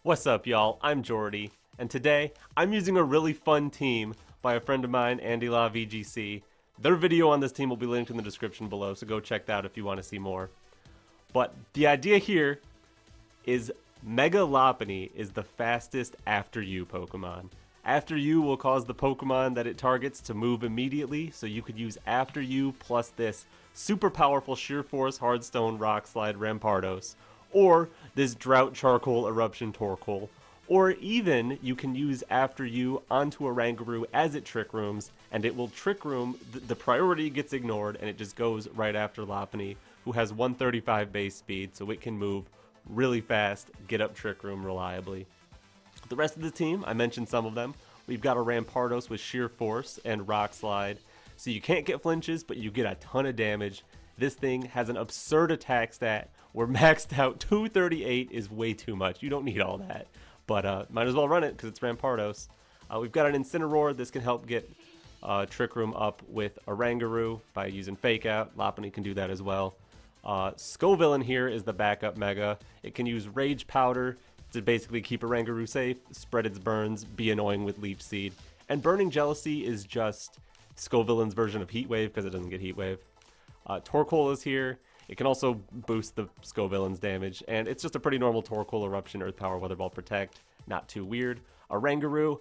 What's up, y'all? I'm Jordy, and today I'm using a really fun team by a friend of mine, Andy La VGC. Their video on this team will be linked in the description below, so go check that out if you want to see more. But the idea here is Mega Lopunny is the fastest After You Pokemon. After You will cause the Pokemon that it targets to move immediately, so you could use After You plus this super powerful Sheer Force, Hardstone, Rock Slide, Rampardos, or this Drought, Charcoal, Eruption, Torkoal, or even you can use After You onto Oranguru as it Trick Rooms, and it will Trick Room, the priority gets ignored, and it just goes right after Lopunny, who has 135 base speed, so it can move really fast, get up Trick Room reliably. The rest of the team, I mentioned some of them. We've got a Rampardos with Sheer Force and Rock Slide, so you can't get flinches, but you get a ton of damage. This thing has an absurd attack stat. We're maxed out. 238 is way too much. You don't need all that, but might as well run it because it's Rampardos. We've got an Incineroar. This can help get Trick Room up with Oranguru by using Fake Out. Lopunny can do that as well. Scovillain here is the backup Mega. It can use Rage Powder to basically keep Oranguru safe, spread its burns, be annoying with Leech Seed. And Burning Jealousy is just Scovillain's version of Heat Wave because it doesn't get Heat Wave. Torkoal is here. It can also boost the Scovillain's damage, and it's just a pretty normal Torkoal, Eruption, Earth Power, Weather Ball, Protect. Not too weird. Oranguru,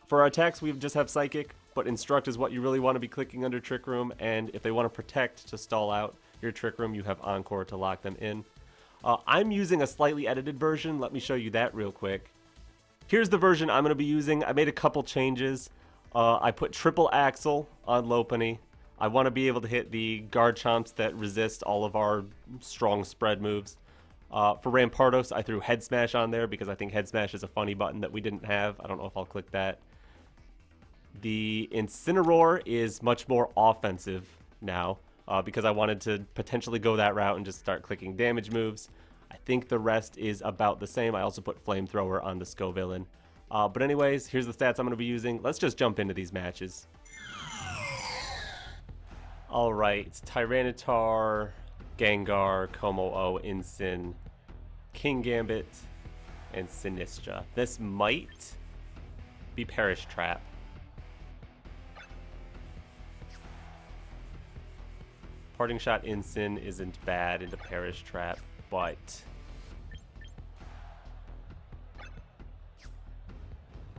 for our attacks we just have Psychic, but Instruct is what you really want to be clicking under Trick Room, and if they want to Protect to stall out your Trick Room, you have Encore to lock them in. I'm using a slightly edited version. Let me show you that real quick. Here's the version I'm going to be using. I made a couple changes. I put Triple Axle on Lopunny. I want to be able to hit the Garchomps that resist all of our strong spread moves. For Rampardos, I threw Head Smash on there because I think Head Smash is a funny button that we didn't have. I don't know if I'll click that. The Incineroar is much more offensive now because I wanted to potentially go that route and just start clicking damage moves. I think the rest is about the same. I also put Flamethrower on the Scovillain. But anyways, here's the stats I'm going to be using. Let's just jump into these matches. Alright, Tyranitar, Gengar, Como-O, Incin, Kingambit, and Sinistra. This might be Perish Trap. Parting Shot Incin isn't bad into Perish Trap, but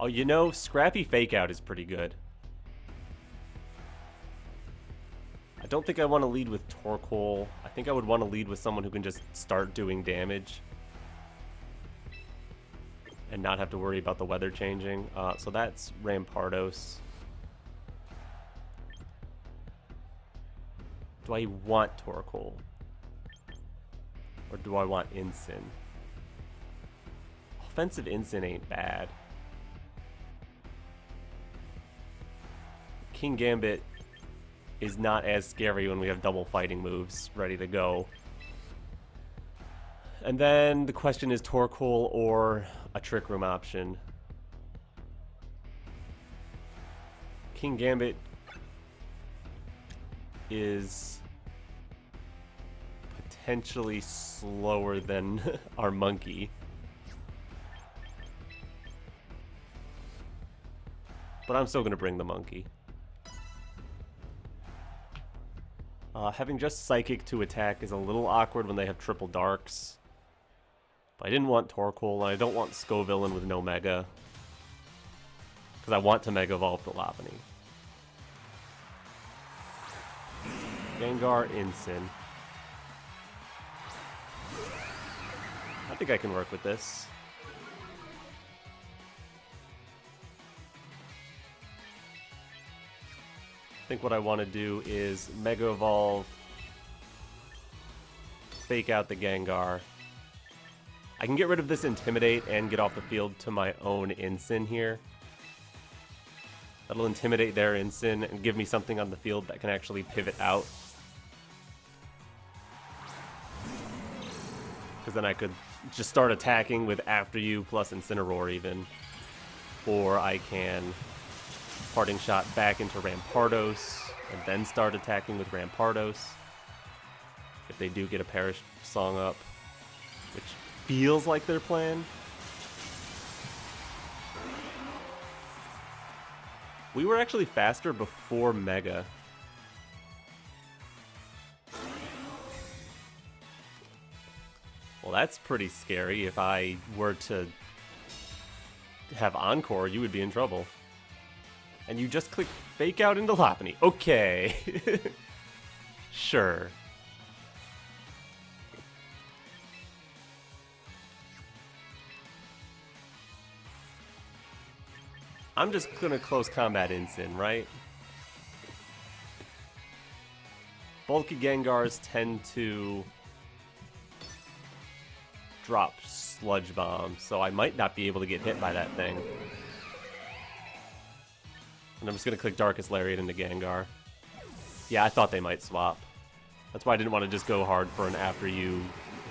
oh, you know, Scrappy Fake Out is pretty good. I don't think I want to lead with Torkoal. I think I would want to lead with someone who can just start doing damage and not have to worry about the weather changing. So that's Rampardos. Do I want Torkoal? Or do I want Incin? Offensive Incin ain't bad. Kingambit is not as scary when we have double fighting moves ready to go. And then the question is Torkoal or a Trick Room option. Kingambit is potentially slower than our monkey. But I'm still going to bring the monkey. Having just Psychic to attack is a little awkward when they have triple Darks. But I didn't want Torkoal, and I don't want Scovillain with no Mega. Because I want to Mega Evolve the Lopunny. Gengar, Incin. I think I can work with this. I think what I want to do is Mega Evolve, Fake Out the Gengar. I can get rid of this Intimidate and get off the field to my own Incin here. That'll Intimidate their Incin and give me something on the field that can actually pivot out. Because then I could just start attacking with After You plus Incineroar even. Or I can Parting Shot back into Rampardos and then start attacking with Rampardos. If they do get a Perish Song up, which feels like their plan. We were actually faster before Mega. Well, that's pretty scary. If I were to have Encore, you would be in trouble. And you just click Fake Out into Lopunny. Okay. Sure. I'm just gonna close combat Incin, right? Bulky Gengars tend to drop Sludge Bomb, so I might not be able to get hit by that thing. And I'm just gonna click Darkest Lariat into Gengar. Yeah, I thought they might swap. That's why I didn't want to just go hard for an after you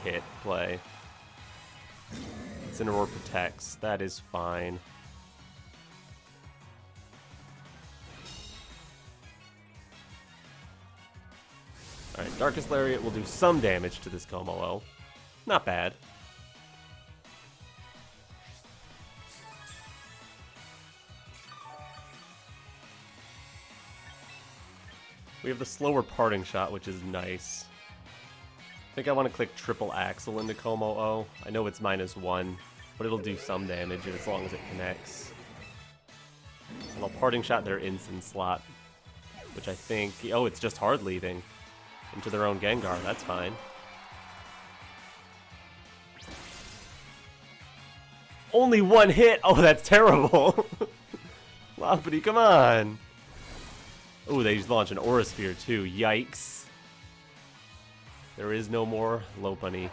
hit play. Incineroar protects. That is fine. Alright, Darkest Lariat will do some damage to this Como-O. Not bad. We have the slower parting shot, which is nice. I think I want to click Triple Axle into Como-O. I know it's -1, but it'll do some damage as long as it connects. And I'll parting shot their Incin slot, which I think... Oh, it's just hard leaving into their own Gengar. That's fine. Only one hit! Oh, that's terrible! Lopunny, come on! Oh, they just launched an Aura Sphere too. Yikes. There is no more Lopunny.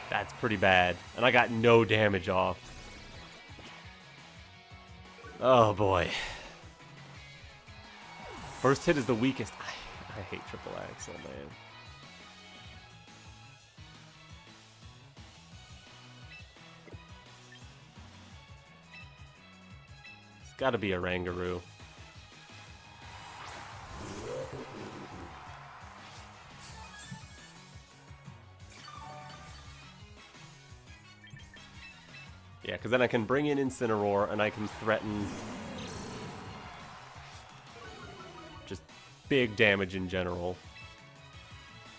That's pretty bad. And I got no damage off. Oh boy. First hit is the weakest. I hate Triple Axle, man. It's gotta be Oranguru. Yeah, because then I can bring in Incineroar and I can threaten just big damage in general.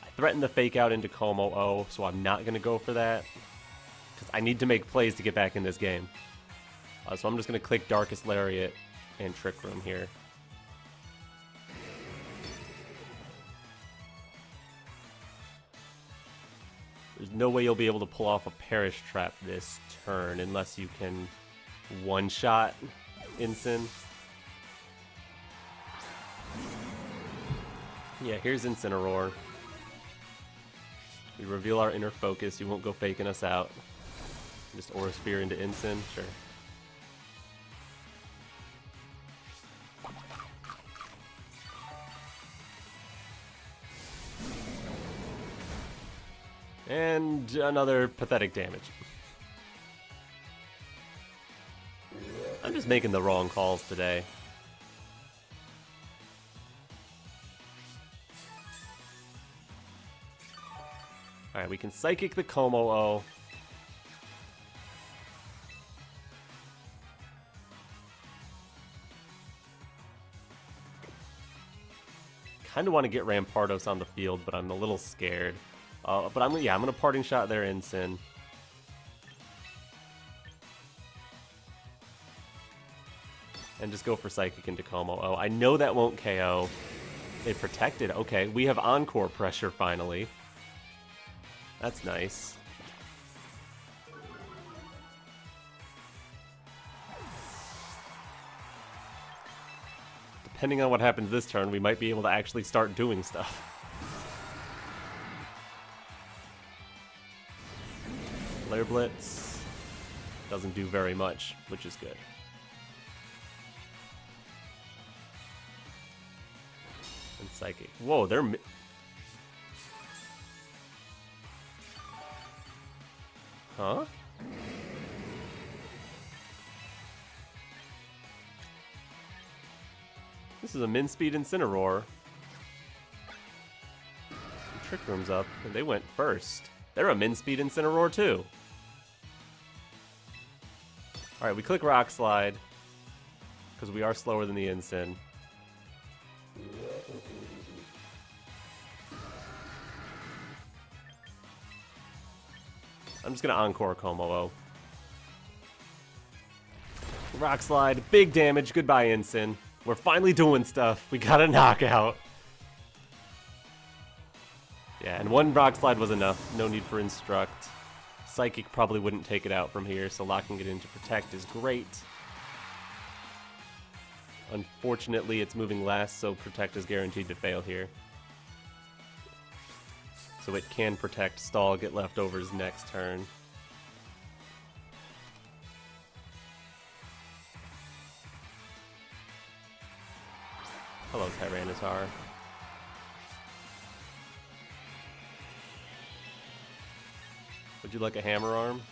I threatened the Fake Out into Como-O, so I'm not going to go for that. Because I need to make plays to get back in this game. So I'm just going to click Darkest Lariat and Trick Room here. There's no way you'll be able to pull off a Perish Trap this turn unless you can one-shot Incin. Yeah, here's Incineroar. We reveal our inner focus. You won't go faking us out. Just Aura Sphere into Incin. Sure. And another pathetic damage. I'm just making the wrong calls today. Alright, we can Psychic the Como-O. Kind of want to get Rampardos on the field, but I'm a little scared. But I'm gonna parting shot their Incin. And just go for Psychic into Como-O. I know that won't KO. It protected. Okay, we have Encore pressure finally. That's nice. Depending on what happens this turn, we might be able to actually start doing stuff. Flare Blitz doesn't do very much, which is good. And Psychic. Whoa, they're... Huh? This is a min speed Incineroar. Trick Room's up, and they went first. They're a min speed Incineroar too. Alright, we click Rock Slide. because we are slower than the Incin. I'm just gonna Encore Como-O. Rock Slide, big damage. Goodbye, Incin. We're finally doing stuff. We got a knockout. Yeah, and one Rock Slide was enough. No need for Instruct. Psychic probably wouldn't take it out from here, so locking it into Protect is great. Unfortunately, it's moving last, so Protect is guaranteed to fail here. So it can Protect, stall, get leftovers next turn. Hello, Tyranitar. Would you like a Hammer Arm?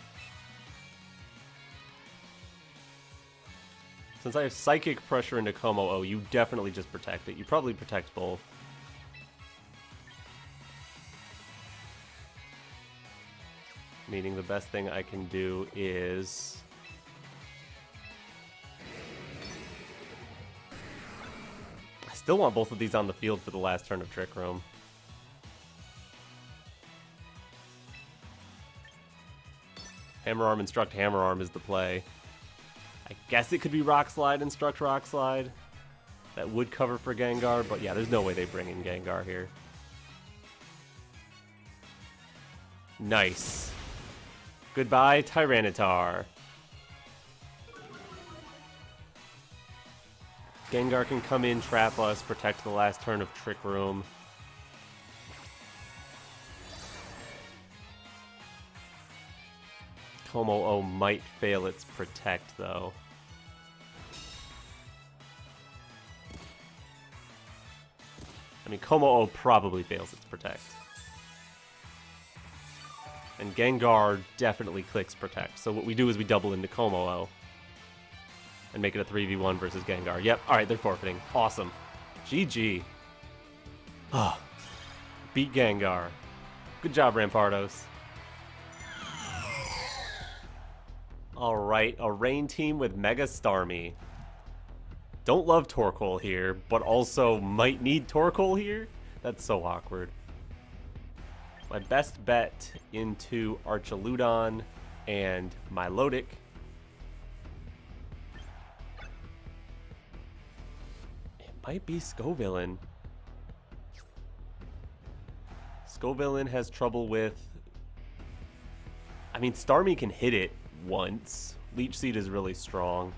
Since I have Psychic Pressure into Como-O, you definitely just protect it. You probably protect both. Meaning the best thing I can do is... I still want both of these on the field for the last turn of Trick Room. Hammer Arm, Instruct, Hammer Arm is the play. I guess it could be Rock Slide, Instruct, Rock Slide. That would cover for Gengar, but yeah, there's no way they bring in Gengar here. Nice. Goodbye, Tyranitar. Gengar can come in, trap us, protect the last turn of Trick Room. Como-O might fail its Protect, though. I mean, Como-O probably fails its Protect. And Gengar definitely clicks Protect. So what we do is we double into Como-O. And make it a 3v1 versus Gengar. Yep, alright, they're forfeiting. Awesome. GG. Oh, beat Gengar. Good job, Rampardos. Alright, a Rain team with Mega Starmie. Don't love Torkoal here, but also might need Torkoal here? That's so awkward. My best bet into Archaludon and Milotic. It might be Scovillain. Scovillain has trouble with... I mean, Starmie can hit it once. Leech Seed is really strong.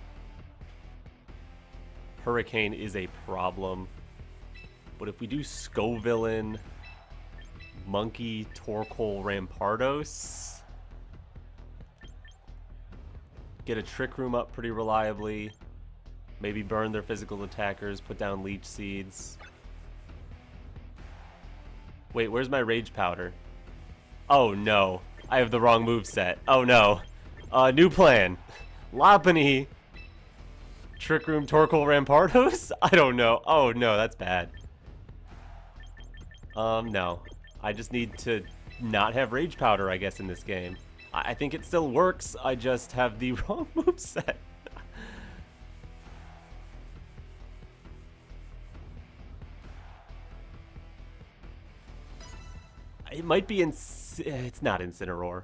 Hurricane is a problem. But if we do Scovillain, Monkey, Torkoal, Rampardos, get a Trick Room up pretty reliably, maybe burn their physical attackers, put down Leech Seeds. Wait, where's my Rage Powder? Oh no, I have the wrong moveset. Oh no. New plan. Lopunny, Trick Room, Torkoal, Rampardos? I don't know. Oh no, that's bad. No. I just need to not have Rage Powder, I guess, in this game. I think it still works, I just have the wrong moveset. It might be it's not Incineroar.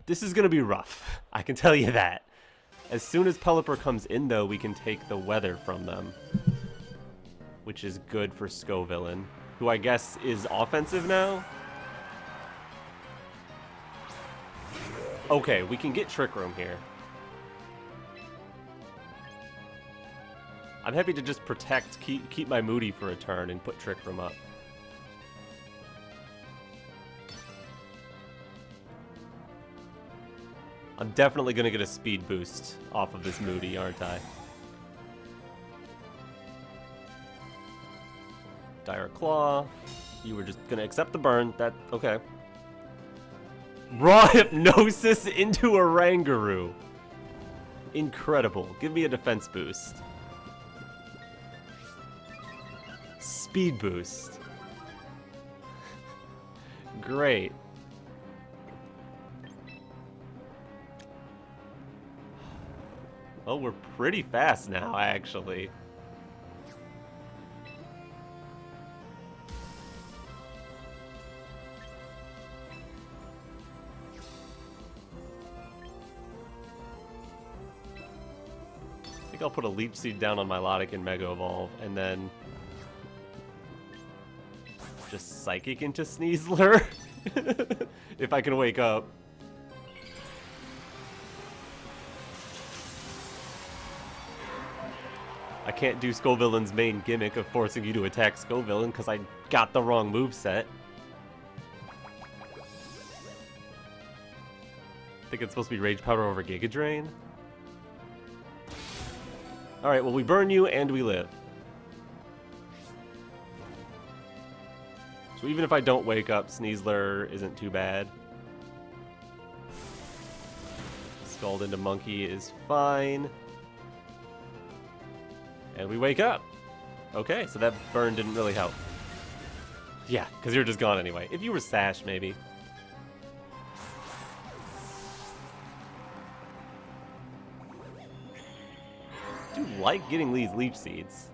This is gonna be rough. I can tell you that. As soon as Pelipper comes in, though, we can take the weather from them, which is good for Scovillain, who I guess is offensive now? Okay, we can get Trick Room here. I'm happy to just protect, keep my Moody for a turn and put Trick Room up. I'm definitely going to get a speed boost off of this Moody, aren't I? Dire Claw. You were just going to accept the burn. Okay. Raw Hypnosis into Oranguru. Incredible. Give me a defense boost. Speed boost. Great. Oh, we're pretty fast now, actually. I think I'll put a Leech Seed down on Milotic and Mega Evolve, and then just Psychic into Sneasler if I can wake up. I can't do Scovillain's main gimmick of forcing you to attack Scovillain because I got the wrong moveset. I think it's supposed to be Rage Powder over Giga Drain. Alright, well we burn you and we live. So even if I don't wake up, Sneasler isn't too bad. Scald into Monkey is fine. And we wake up. Okay, so that burn didn't really help. Yeah, because you're just gone anyway. If you were Sash, maybe. I do like getting these Leech Seeds.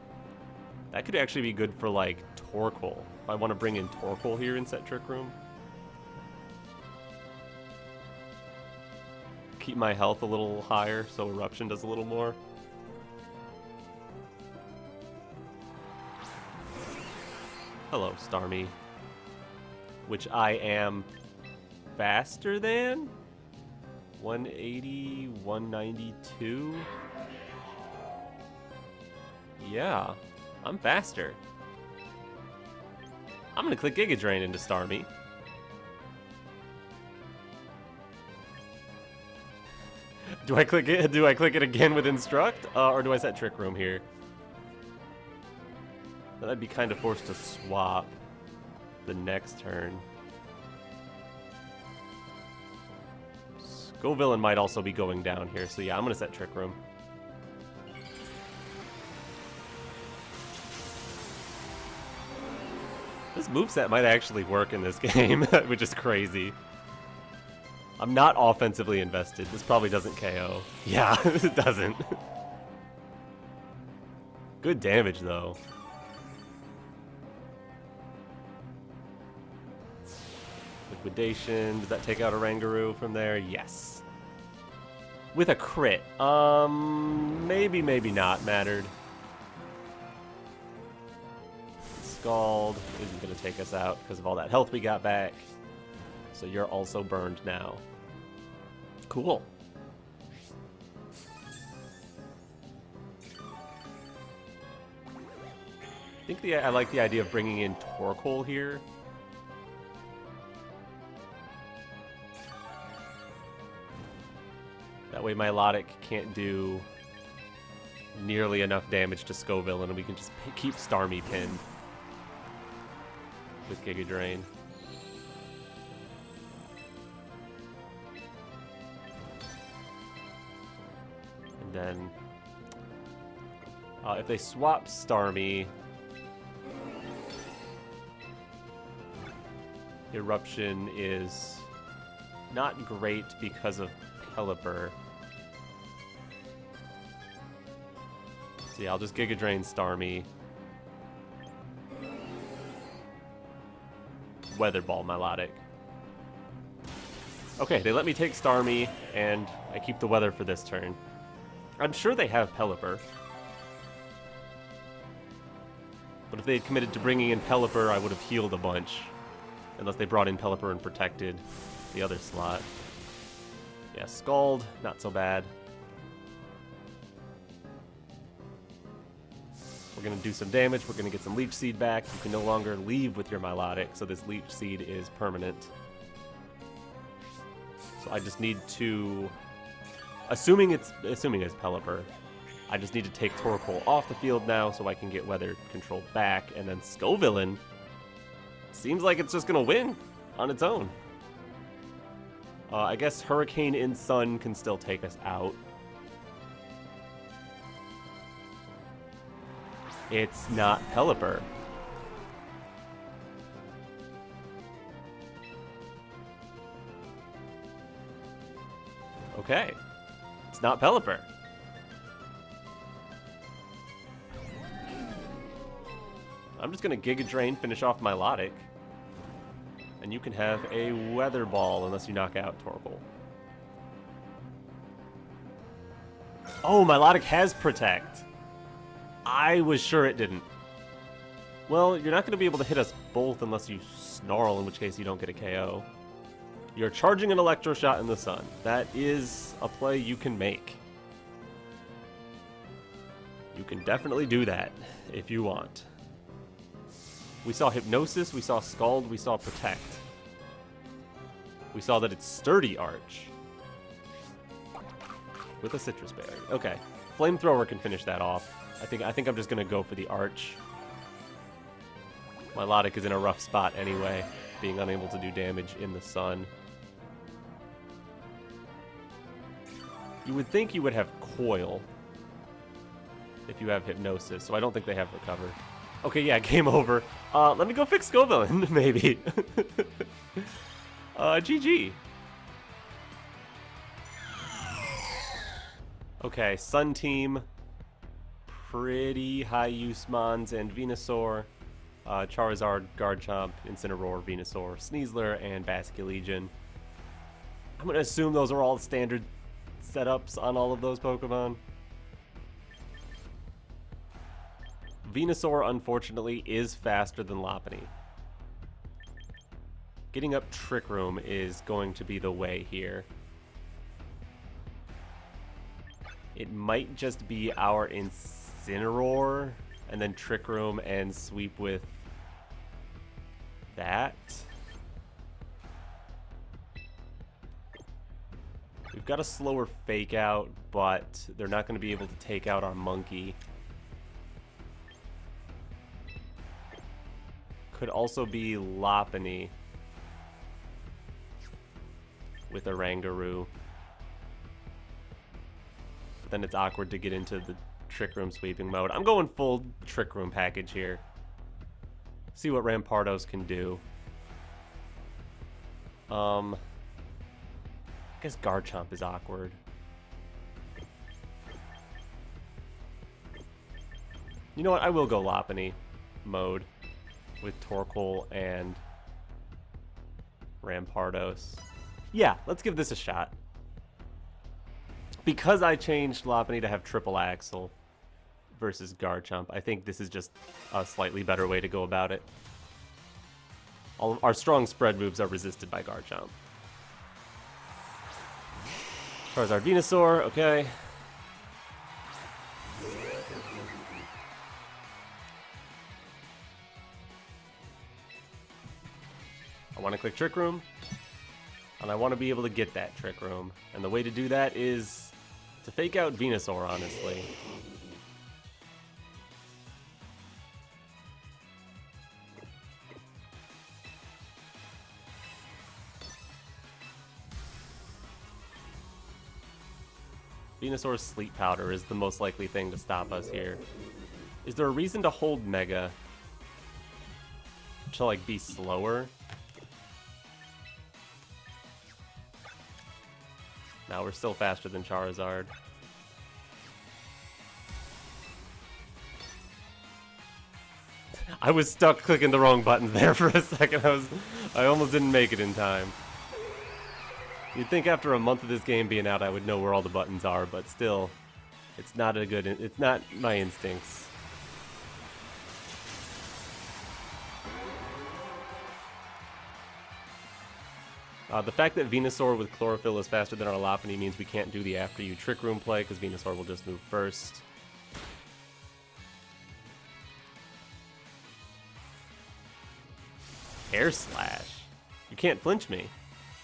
That could actually be good for, like, Torkoal. If I want to bring in Torkoal here and set Trick Room. Keep my health a little higher so Eruption does a little more. Hello, Starmie. Which I am faster than? 180, 192? Yeah, I'm faster. I'm gonna click Giga Drain into Starmie. Do I click it? Do I click it again with Instruct, or do I set Trick Room here? Then I'd be kind of forced to swap the next turn. Scovillain might also be going down here, so yeah, I'm gonna set Trick Room. This moveset might actually work in this game, which is crazy. I'm not offensively invested. This probably doesn't KO. Yeah, it doesn't. Good damage, though. Liquidation. Does that take out Oranguru from there? Yes. With a crit. Maybe, maybe not mattered. Scald isn't going to take us out because of all that health we got back. So you're also burned now. Cool. I think I like the idea of bringing in Torkoal here. That way Milotic can't do nearly enough damage to Scovillain, and we can just keep Starmie pinned with Giga Drain. And then if they swap Starmie, Eruption is not great because of Pelipper. So yeah, I'll just Giga Drain Starmie. Weather Ball Milotic. Okay, they let me take Starmie, and I keep the weather for this turn. I'm sure they have Pelipper. But if they had committed to bringing in Pelipper, I would have healed a bunch. Unless they brought in Pelipper and protected the other slot. Yeah, Scald, not so bad. We're going to do some damage. We're going to get some Leech Seed back. You can no longer leave with your Milotic, so this Leech Seed is permanent. So I just need to... Assuming it's Pelipper, I just need to take Torkoal off the field now so I can get Weather Control back, and then Scovillain seems like it's just going to win on its own. I guess Hurricane in Sun can still take us out. It's not Pelipper. Okay. It's not Pelipper. I'm just going to Giga Drain, finish off Milotic. And you can have a Weather Ball unless you knock out Torkoal. Oh, Milotic has Protect. I was sure it didn't. Well, you're not going to be able to hit us both unless you Snarl, in which case you don't get a KO. You're charging an Electro Shot in the sun. That is a play you can make. You can definitely do that if you want. We saw Hypnosis, we saw Scald, we saw Protect. We saw that it's Sturdy Arch. With a Sitrus Berry. Okay. Flamethrower can finish that off. I think I'm just gonna go for the Arch. Milotic is in a rough spot anyway, being unable to do damage in the sun. You would think you would have Coil if you have Hypnosis, so I don't think they have Recover. Okay, yeah, game over. Let me go fix Scovillain, maybe. GG. Okay, Sun Team. Pretty high use Mons and Venusaur. Charizard, Garchomp, Incineroar, Venusaur, Sneasler, and Basculegion. I'm going to assume those are all standard setups on all of those Pokemon. Venusaur, unfortunately, is faster than Lopunny. Getting up Trick Room is going to be the way here. It might just be our Incineroar, and then Trick Room and sweep with that. We've got a slower Fake Out, but they're not going to be able to take out our Monkey. Could also be Lopunny with Oranguru. But then it's awkward to get into the Trick Room sweeping mode. I'm going full Trick Room package here. See what Rampardos can do. I guess Garchomp is awkward. You know what? I will go Lopunny mode with Torkoal and Rampardos. Yeah, let's give this a shot. Because I changed Lopunny to have Triple Axle versus Garchomp, I think this is just a slightly better way to go about it. All of our strong spread moves are resisted by Garchomp. Charizard, Venusaur, okay. I want to click Trick Room, and I want to be able to get that Trick Room. And the way to do that is to Fake Out Venusaur, honestly. Venusaur's Sleep Powder is the most likely thing to stop us here. Is there a reason to hold Mega? To, like, be slower? No, we're still faster than Charizard. I was stuck clicking the wrong buttons there for a second. I almost didn't make it in time. You'd think after a month of this game being out, I would know where all the buttons are, but still, it's not my instincts. The fact that Venusaur with Chlorophyll is faster than our Lopunny means we can't do the After You Trick Room play, because Venusaur will just move first. Air Slash. You can't flinch me.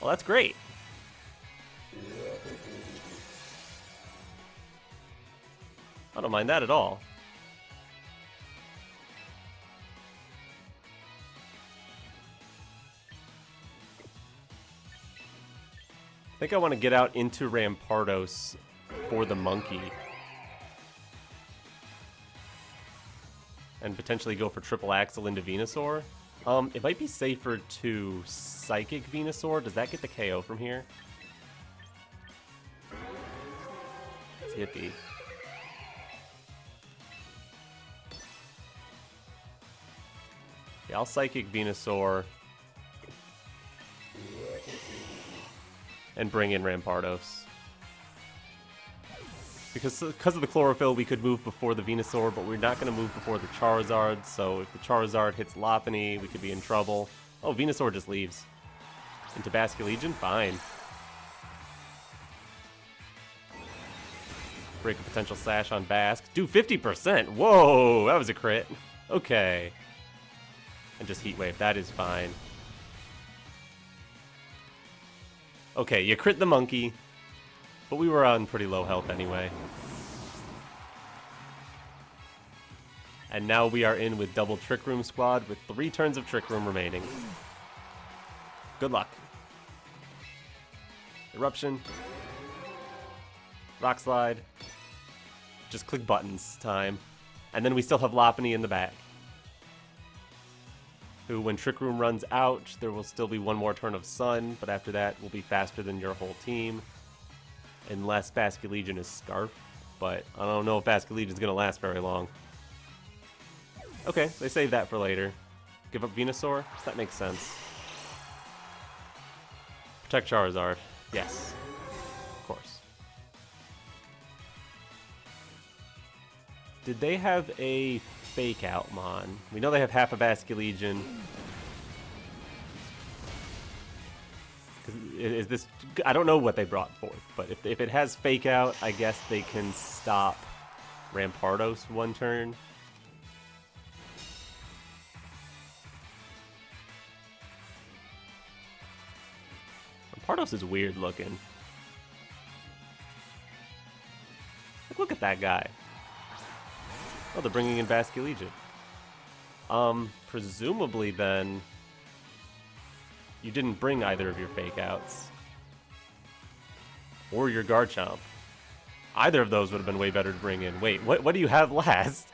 Well, that's great. I don't mind that at all. I think I want to get out into Rampardos for the Monkey. And potentially go for Triple Axle into Venusaur. It might be safer to Psychic Venusaur. Does that get the KO from here? It's hippie. Yeah, I'll Psychic Venusaur and bring in Rampardos. Because of the Chlorophyll, we could move before the Venusaur, but we're not going to move before the Charizard, so if the Charizard hits Lopunny, we could be in trouble. Oh, Venusaur just leaves. Into Basculegion? Fine. Break a potential Sash on Basque. Do 50%! Whoa! That was a crit. Okay. And just Heat Wave. That is fine. Okay, you crit the monkey. But we were on pretty low health anyway. And now we are in with double Trick Room squad with 3 turns of Trick Room remaining. Good luck. Eruption. Rock Slide. Just click buttons time. And then we still have Lopunny in the back. Who, when Trick Room runs out, there will still be one more turn of Sun, but after that will be faster than your whole team. Unless Basculegion is Scarf, but I don't know if Basculegion is going to last very long. Okay, they save that for later. Give up Venusaur? That makes sense. Protect Charizard. Yes. Of course. Did they have a Fake Out Mon? We know they have half a Basculegion. Is this... I don't know what they brought forth, but if it has Fake Out, I guess they can stop Rampardos one turn. Rampardos is weird looking. Look at that guy. Oh, they're bringing in Basculegion. Presumably then... You didn't bring either of your Fake Outs. Or your Garchomp. Either of those would have been way better to bring in. Wait, what do you have last?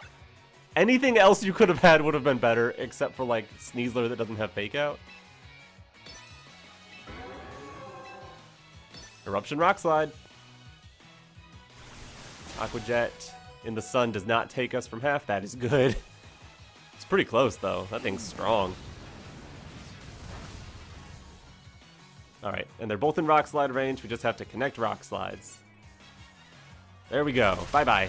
Anything else you could have had would have been better, except for, like, Sneasler that doesn't have Fake Out. Eruption Rock Slide. Aqua Jet in the sun does not take us from half. That is good. It's pretty close, though. That thing's strong. Alright, and they're both in Rock Slide range. We just have to connect Rock Slides. There we go. Bye-bye.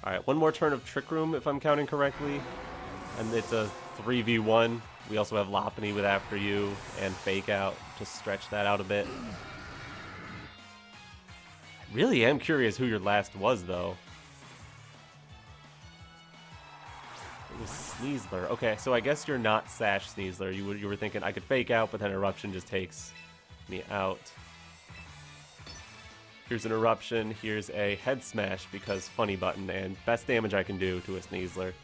Alright, one more turn of Trick Room, if I'm counting correctly. And it's a 3v1. We also have Lopunny with After You and Fake Out to stretch that out a bit. I really am curious who your last was, though. It was Sneasler. Okay, so I guess you're not Sash Sneasler. You were thinking I could Fake Out, but then Eruption just takes me out. Here's an Eruption. Here's a Head Smash because funny button and best damage I can do to a Sneasler.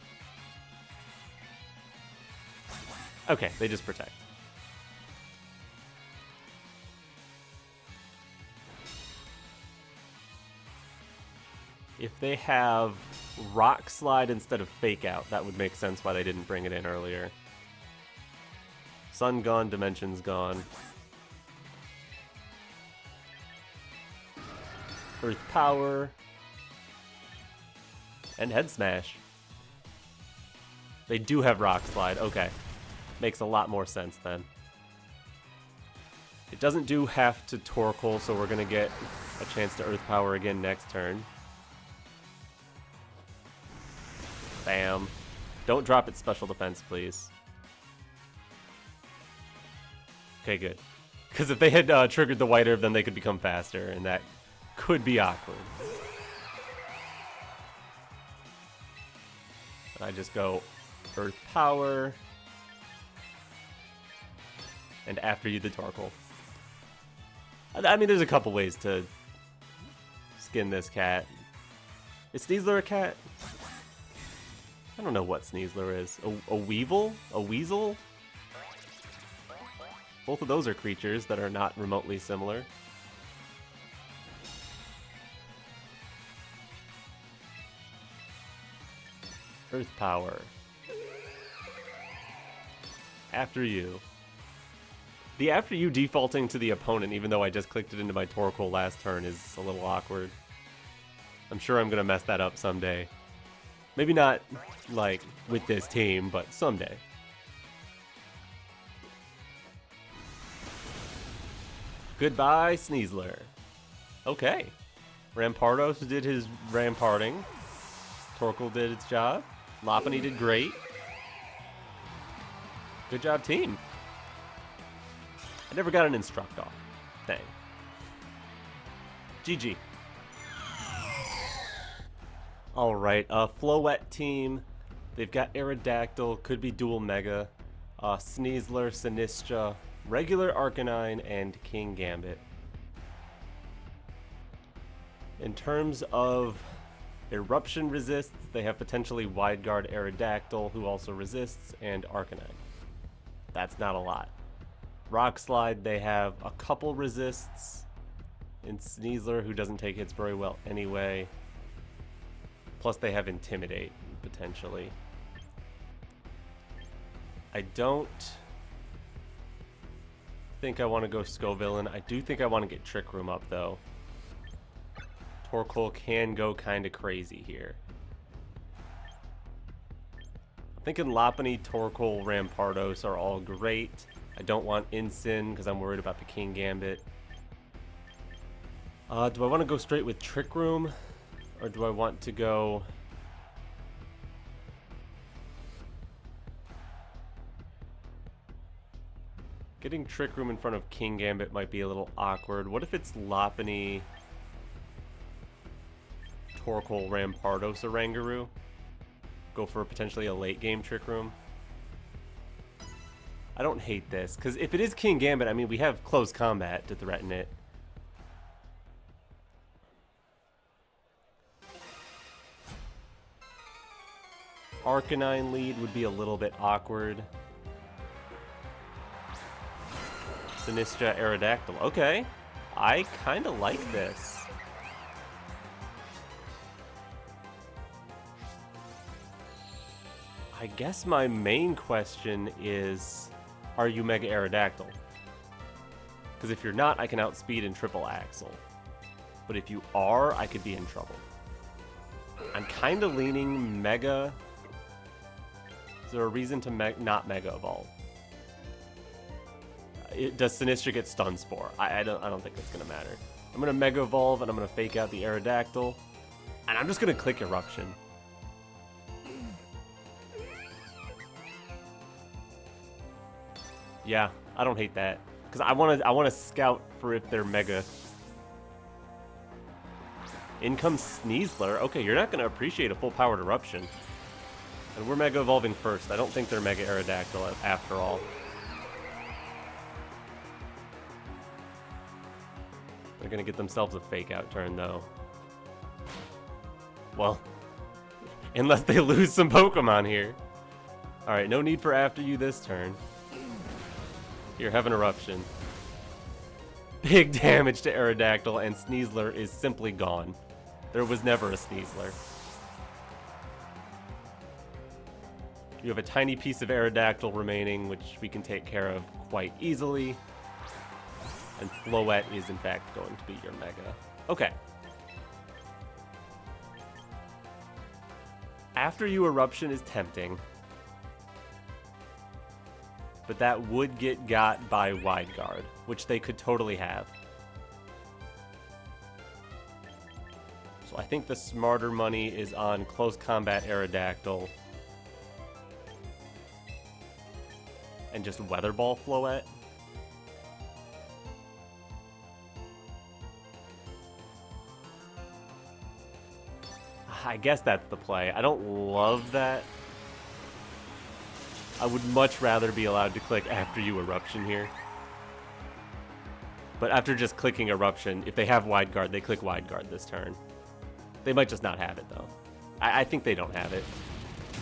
Okay, they just protect. If they have Rock Slide instead of Fake Out, that would make sense why they didn't bring it in earlier. Sun gone, Dimension's gone. Earth Power. And Head Smash. They do have Rock Slide, okay. Makes a lot more sense then. It doesn't do half to Torkoal, so we're going to get a chance to Earth Power again next turn. Bam. Don't drop its special defense, please. Okay, good. Because if they had triggered the White Herb, then they could become faster, and that could be awkward. And I just go Earth Power. And After You, the Torkoal. I mean, there's a couple ways to skin this cat. Is Sneasler a cat? I don't know what Sneasler is. A Weevil? A Weasel? Both of those are creatures that are not remotely similar. Earth Power. After You. The After You defaulting to the opponent, even though I just clicked it into my Torkoal last turn, is a little awkward. I'm sure I'm going to mess that up someday. Maybe not, like, with this team, but someday. Goodbye, Sneasler. Okay. Rampardos did his ramparting. Torkoal did its job. Lopunny did great. Good job, team. I never got an Instruct off. Dang. GG. Alright, Floette team. They've got Aerodactyl, could be dual Mega. Sneasler, Sinistra, regular Arcanine, and King Gambit. In terms of Eruption resists, they have potentially Wide Guard Aerodactyl, who also resists, and Arcanine. That's not a lot. Rock Slide, they have a couple resists. And Sneasler, who doesn't take hits very well anyway. Plus they have Intimidate, potentially. I don't think I want to go Scovillain. I do think I want to get Trick Room up, though. Torkoal can go kind of crazy here. I'm thinking Lopunny, Torkoal, Rampardos are all great. I don't want Incin because I'm worried about the King Gambit. Do I want to go straight with Trick Room? Or do I want to go... Getting Trick Room in front of King Gambit might be a little awkward. What if it's Lopunny, Torkoal, Rampardos, Oranguru? Go for potentially a late game Trick Room. I don't hate this, because if it is King Gambit, I mean, we have close combat to threaten it. Arcanine lead would be a little bit awkward. Sinistra, Aerodactyl. Okay. I kind of like this. I guess my main question is, are you Mega Aerodactyl? Because if you're not, I can outspeed and triple Axle. But if you are, I could be in trouble. I'm kind of leaning Mega. Is there a reason to not Mega Evolve? Does Sinistra get Stun Spore? I don't think that's gonna matter. I'm gonna Mega Evolve and I'm gonna fake out the Aerodactyl, and I'm just gonna click Eruption. Yeah, I don't hate that because I wanna scout for if they're Mega. In comes Sneasler. Okay, you're not gonna appreciate a full powered Eruption. And we're Mega Evolving first. I don't think they're Mega Aerodactyl after all. They're gonna get themselves a fake out turn though. Well, unless they lose some Pokemon here. Alright, no need for after you this turn. Here, have an Eruption. Big damage to Aerodactyl, and Sneasler is simply gone. There was never a Sneasler. You have a tiny piece of Aerodactyl remaining, which we can take care of quite easily. And Floette is, in fact, going to be your Mega. Okay. After you Eruption is tempting. But that would get got by Wide Guard, which they could totally have. So I think the smarter money is on Close Combat Aerodactyl. And just Weather Ball Floette. I guess that's the play. I don't love that. I would much rather be allowed to click after you Eruption here. But after just clicking Eruption, if they have Wide Guard, they click Wide Guard this turn. They might just not have it, though. I think they don't have it.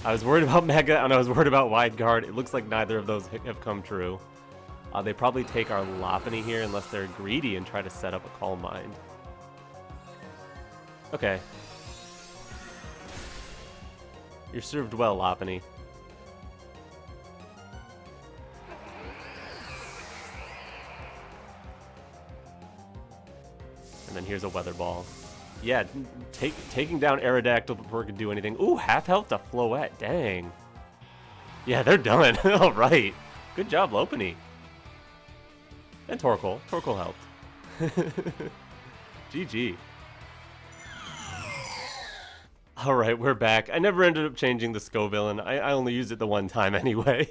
I was worried about Mega, and I was worried about Wide Guard. It looks like neither of those have come true. They probably take our Lopunny here unless they're greedy and try to set up a Calm Mind. Okay. You're served well, Lopunny. And then here's a Weather Ball. yeah, taking down Aerodactyl before it can do anything. Ooh, half health to Floette. Dang. Yeah, they're done. All right. Good job, Lopunny. And Torkoal. Torkoal helped. GG. Alright, we're back. I never ended up changing the Scovillain. I only used it the one time anyway.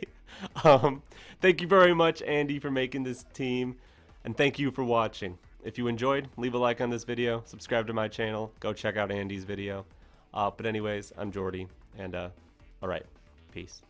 Thank you very much, Andy, for making this team. And thank you for watching. If you enjoyed, leave a like on this video. Subscribe to my channel. Go check out Andy's video. But anyways, I'm Jordy. And, alright. Peace.